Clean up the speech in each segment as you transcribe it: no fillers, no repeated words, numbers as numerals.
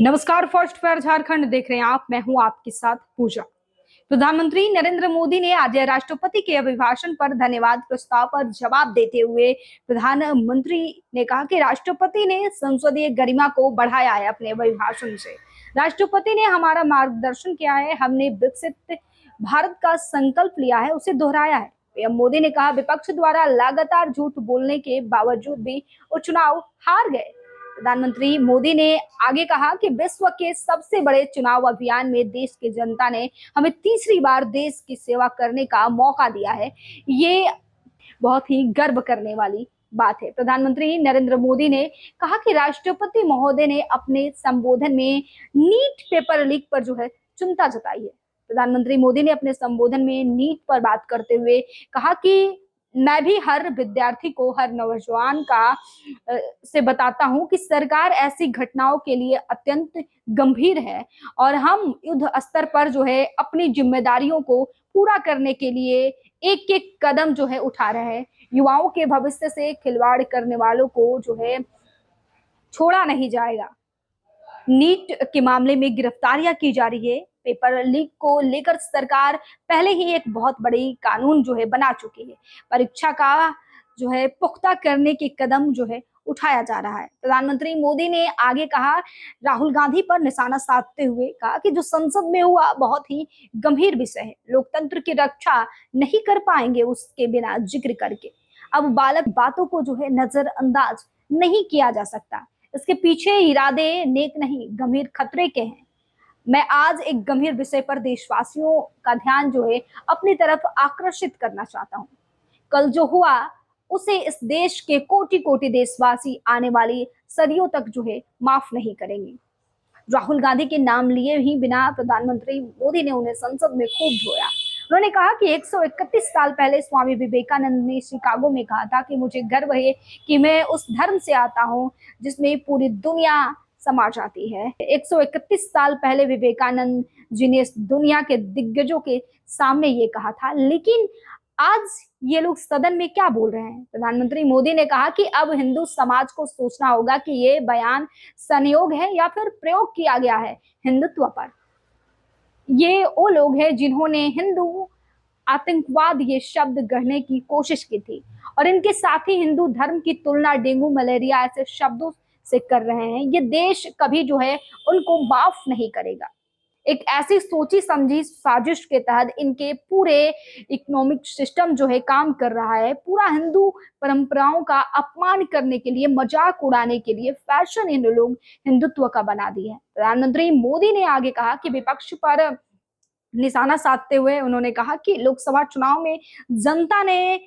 नमस्कार। First fair Jharkhand देख रहे हैं आप। मैं हूं आपके साथ पूजा। प्रधानमंत्री नरेंद्र मोदी ने आज राष्ट्रपति के अभिभाषण पर धन्यवाद प्रस्ताव पर जवाब देते हुए प्रधानमंत्री ने कहा कि राष्ट्रपति ने संसदीय गरिमा को बढ़ाया है। अपने अभिभाषण से राष्ट्रपति ने हमारा मार्गदर्शन किया है, हमने विकसित भारत का संकल्प लिया है, उसे दोहराया है। पीएम मोदी ने कहा विपक्ष द्वारा लगातार झूठ बोलने के बावजूद भी वो चुनाव हार गए। प्रधानमंत्री मोदी ने आगे कहा कि विश्व के सबसे बड़े चुनाव अभियान में देश की जनता ने हमें तीसरी बार देश की सेवा करने का मौका दिया है। ये बहुत ही गर्व करने वाली बात है। प्रधानमंत्री नरेंद्र मोदी ने कहा कि राष्ट्रपति महोदय ने अपने संबोधन में नीट पेपर लीक पर चिंता जताई है। प्रधानमंत्री मोदी ने अपने संबोधन में नीट पर बात करते हुए कहा कि मैं भी हर विद्यार्थी को, हर नौजवान का से बताता हूं कि सरकार ऐसी घटनाओं के लिए अत्यंत गंभीर है और हम युद्ध स्तर पर अपनी जिम्मेदारियों को पूरा करने के लिए एक एक कदम उठा रहे हैं। युवाओं के भविष्य से खिलवाड़ करने वालों को छोड़ा नहीं जाएगा। नीट के मामले में गिरफ्तारियां की जा रही है। पेपर लीक को लेकर सरकार पहले ही एक बहुत बड़ी कानून बना चुकी है। परीक्षा का पुख्ता करने के कदम उठाया जा रहा है। प्रधानमंत्री मोदी ने आगे कहा, राहुल गांधी पर निशाना साधते हुए कहा कि जो संसद में हुआ बहुत ही गंभीर विषय है, लोकतंत्र की रक्षा नहीं कर पाएंगे उसके बिना जिक्र करके। अब बालक बातों को नजरअंदाज नहीं किया जा सकता। इसके पीछे इरादे नेक नहीं, गंभीर खतरे के हैं। मैं आज एक गंभीर विषय पर देशवासियों का ध्यान अपनी तरफ आकर्षित करना चाहता हूँ। कल जो हुआ उसे इस देश के कोटि कोटि देशवासी आने वाली सदियों तक माफ नहीं करेंगे। राहुल गांधी के नाम लिए ही बिना प्रधानमंत्री मोदी ने उन्हें संसद में खूब धोया। उन्होंने कहा कि 131 साल पहले स्वामी विवेकानंद ने शिकागो में कहा था कि मुझे गर्व है कि मैं उस धर्म से आता हूं जिसमें पूरी दुनिया समा जाती है। 131 साल पहले विवेकानंद जी ने इस दुनिया के दिग्गजों के सामने ये कहा था, लेकिन आज ये लोग सदन में क्या बोल रहे हैं। प्रधानमंत्री मोदी ने कहा कि अब हिंदू समाज को सोचना होगा कि ये बयान संयोग है या फिर प्रयोग किया गया है हिंदुत्व पर। ये वो लोग हैं जिन्होंने हिंदू आतंकवाद ये शब्द गढ़ने की कोशिश की थी और इनके साथ ही हिंदू धर्म की तुलना डेंगू, मलेरिया ऐसे शब्दों से कर रहे हैं। ये देश कभी उनको माफ नहीं करेगा। एक ऐसी सोची समझी साजिश के तहत इनके पूरे इकोनॉमिक सिस्टम काम कर रहा है। पूरा हिंदू परंपराओं का अपमान करने के लिए, मजाक उड़ाने के लिए फैशन इन लोग हिंदुत्व का बना दिया है। प्रधानमंत्री मोदी ने आगे कहा कि विपक्ष पर निशाना साधते हुए उन्होंने कहा कि लोकसभा चुनाव में जनता ने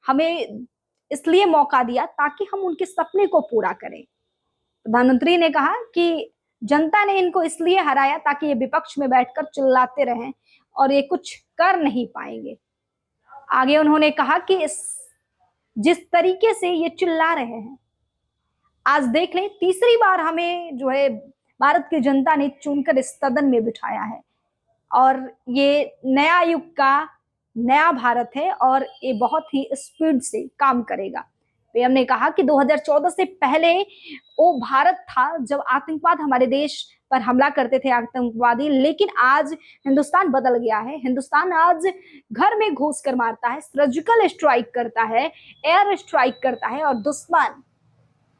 हमें इसलिए मौका दिया ताकि हम उनके सपने को पूरा करें। प्रधानमंत्री ने कहा कि जनता ने इनको इसलिए हराया ताकि ये विपक्ष में बैठकर चिल्लाते रहें और ये कुछ कर नहीं पाएंगे। आगे उन्होंने कहा कि जिस तरीके से ये चिल्ला रहे हैं, आज देख लें, तीसरी बार हमें भारत की जनता ने चुनकर इस सदन में बिठाया है और ये नया युग का नया भारत है और ये बहुत ही स्पीड से काम करेगा। पीएम ने कहा कि 2014 से पहले वो भारत था जब आतंकवाद हमारे देश पर हमला करते थे आतंकवादी, लेकिन आज हिंदुस्तान बदल गया है। हिंदुस्तान आज घर में घुस कर मारता है, सर्जिकल स्ट्राइक करता है, एयर स्ट्राइक करता है और दुश्मन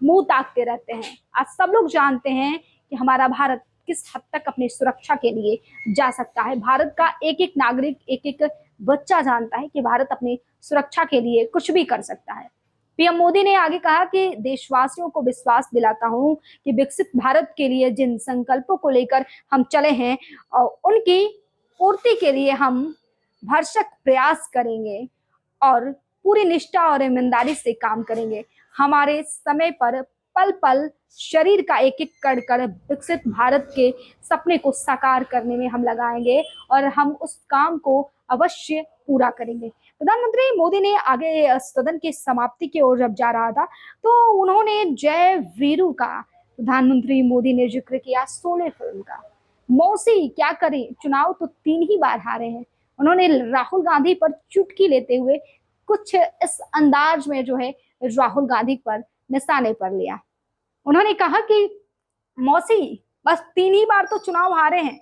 मुंह ताकते रहते हैं। आज सब लोग जानते हैं कि हमारा भारत किस हद तक अपनी सुरक्षा के लिए जा सकता है। भारत का एक एक नागरिक, एक एक बच्चा जानता है कि भारत अपनी सुरक्षा के लिए कुछ भी कर सकता है। पीएम मोदी ने आगे कहा कि देशवासियों को विश्वास दिलाता हूं कि विकसित भारत के लिए जिन संकल्पों को लेकर हम चले हैं और उनकी पूर्ति के लिए हम भरसक प्रयास करेंगे और पूरी निष्ठा और ईमानदारी से काम करेंगे। हमारे समय पर पल पल शरीर का एक एक कण कण विकसित भारत के सपने को साकार करने में हम लगाएंगे और हम उस काम को अवश्य पूरा करेंगे। प्रधानमंत्री मोदी ने आगे सदन की समाप्ति की ओर जब जा रहा था तो उन्होंने जय वीरू का प्रधानमंत्री मोदी ने जिक्र किया, शोले फिल्म का। मौसी क्या करें, चुनाव तो 3 ही बार हारे हैं। उन्होंने राहुल गांधी पर चुटकी लेते हुए कुछ इस अंदाज में राहुल गांधी पर निशाने पर लिया। उन्होंने कहा कि मौसी बस 3 ही बार तो चुनाव हारे हैं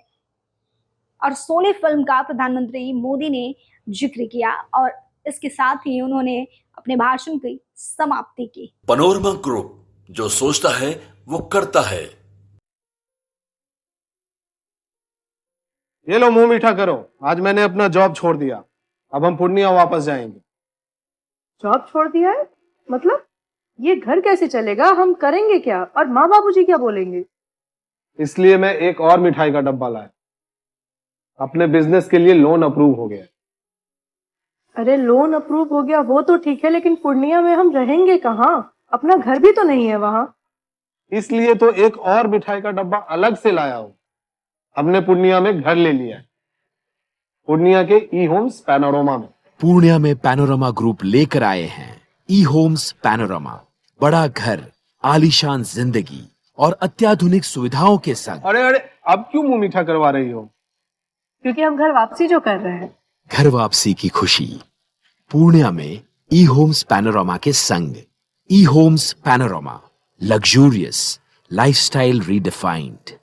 और 16 फिल्म का प्रधानमंत्री मोदी ने जिक्र किया और इसके साथ ही उन्होंने अपने भाषण की समाप्ति की। पैनोरमा ग्रुप, जो सोचता है वो करता है। ये लो मुंह मीठा करो, आज मैंने अपना जॉब छोड़ दिया, अब हम पूर्णिया वापस जाएंगे। जॉब छोड़ दिया है? मतलब ये घर कैसे चलेगा? हम करेंगे क्या? और माँ बाबूजी क्या बोलेंगे? इसलिए मैं एक और मिठाई का डब्बा लाया। अपने बिजनेस के लिए लोन अप्रूव हो गया। अरे लोन अप्रूव हो गया वो तो ठीक है, लेकिन पूर्णिया में हम रहेंगे कहाँ? अपना घर भी तो नहीं है वहाँ। इसलिए तो एक और मिठाई का डब्बा अलग से लाया हूँ। हमने पूर्णिया में घर ले लिया है, पूर्णिया के ई होम्स पैनोरमा में। पूर्णिया में पैनोरमा ग्रुप लेकर आए हैं ई होम्स पैनोरमा, बड़ा घर, आलीशान जिंदगी और अत्याधुनिक सुविधाओं के संग। अरे अरे, अब क्यों मुंह मीठा करवा रही हो? क्योंकि हम घर वापसी जो कर रहे हैं। घर वापसी की खुशी पूर्णिया में ई होम्स पैनोरमा के संग। E homes panorama, luxurious lifestyle redefined.